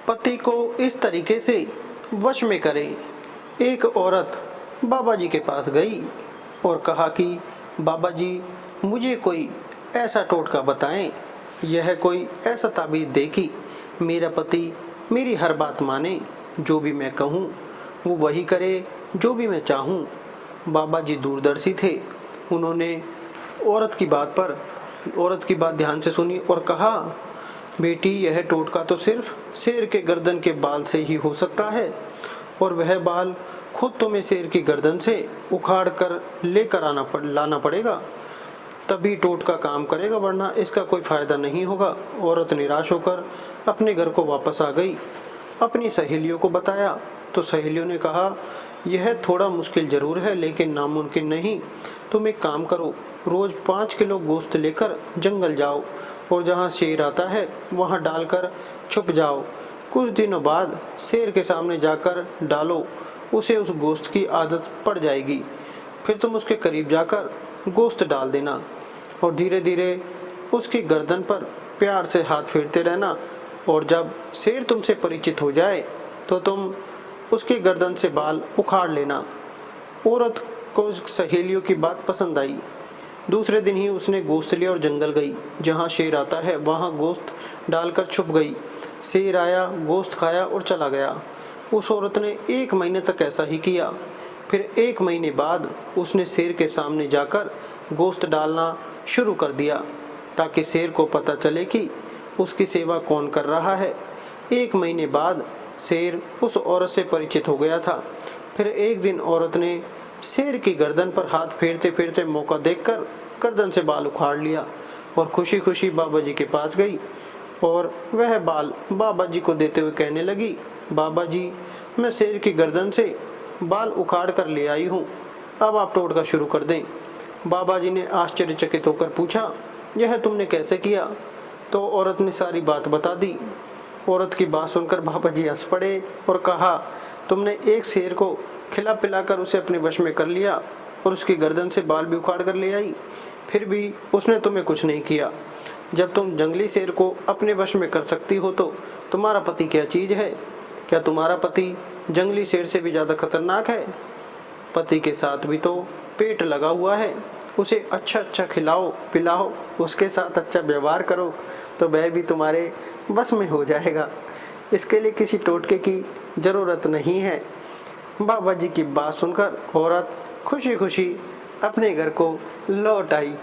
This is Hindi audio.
पति को इस तरीके से वश में करे। एक औरत बाबा जी के पास गई और कहा कि बाबा जी, मुझे कोई ऐसा टोटका बताएं, यह कोई ऐसा ताबीज़ दे कि मेरा पति मेरी हर बात माने, जो भी मैं कहूँ वो वही करे, जो भी मैं चाहूँ। बाबा जी दूरदर्शी थे। उन्होंने औरत की बात ध्यान से सुनी और कहा, बेटी, यह टोटका तो सिर्फ शेर के गर्दन के बाल से ही हो सकता है, और वह बाल खुद तुम्हें शेर की गर्दन से उखाड़ कर लेकर लाना पड़ेगा, तभी टोटका काम करेगा, वरना इसका कोई फायदा नहीं होगा। औरत निराश होकर अपने घर को वापस आ गई। अपनी सहेलियों को बताया तो सहेलियों ने कहा, यह थोड़ा मुश्किल जरूर है लेकिन नामुमकिन नहीं। तुम एक काम करो, रोज 5 किलो गोश्त लेकर जंगल जाओ और जहाँ शेर आता है वहाँ डालकर छुप जाओ। कुछ दिनों बाद शेर के सामने जाकर डालो, उसे उस गोश्त की आदत पड़ जाएगी। फिर तुम उसके करीब जाकर गोश्त डाल देना और धीरे धीरे उसकी गर्दन पर प्यार से हाथ फेरते रहना, और जब शेर तुमसे परिचित हो जाए तो तुम उसकी गर्दन से बाल उखाड़ लेना। औरत को सहेलियों की बात पसंद आई। दूसरे दिन ही उसने गोश्त लिया और जंगल गई। जहाँ शेर आता है वहाँ गोश्त डालकर छुप गई। शेर आया, गोश्त खाया और चला गया। उस औरत ने 1 महीने तक ऐसा ही किया। फिर 1 महीने बाद उसने शेर के सामने जाकर गोश्त डालना शुरू कर दिया, ताकि शेर को पता चले कि उसकी सेवा कौन कर रहा है। 1 महीने बाद शेर उस औरत से परिचित हो गया था। फिर एक दिन औरत ने शेर की गर्दन पर हाथ फेरते फेरते मौका देखकर गर्दन से बाल उखाड़ लिया और खुशी खुशी बाबा जी के पास गई और वह बाल बाबा जी को देते हुए कहने लगी, बाबा जी, मैं शेर की गर्दन से बाल उखाड़ कर ले आई हूँ, अब आप टोटका शुरू कर दें। बाबा जी ने आश्चर्यचकित होकर पूछा, यह तुमने कैसे किया? तो औरत ने सारी बात बता दी। औरत की बात सुनकर बाबा जी हंस पड़े और कहा, तुमने एक शेर को खिला पिलाकर उसे अपने वश में कर लिया और उसकी गर्दन से बाल भी उखाड़ कर ले आई, फिर भी उसने तुम्हें कुछ नहीं किया। जब तुम जंगली शेर को अपने वश में कर सकती हो तो तुम्हारा पति क्या चीज़ है? क्या तुम्हारा पति जंगली शेर से भी ज़्यादा खतरनाक है? पति के साथ भी तो पेट लगा हुआ है, उसे अच्छा अच्छा खिलाओ पिलाओ, उसके साथ अच्छा व्यवहार करो तो वह भी तुम्हारे बस में हो जाएगा। इसके लिए किसी टोटके की ज़रूरत नहीं है। बाबा जी की बात सुनकर औरत खुशी खुशी अपने घर को लौट आई।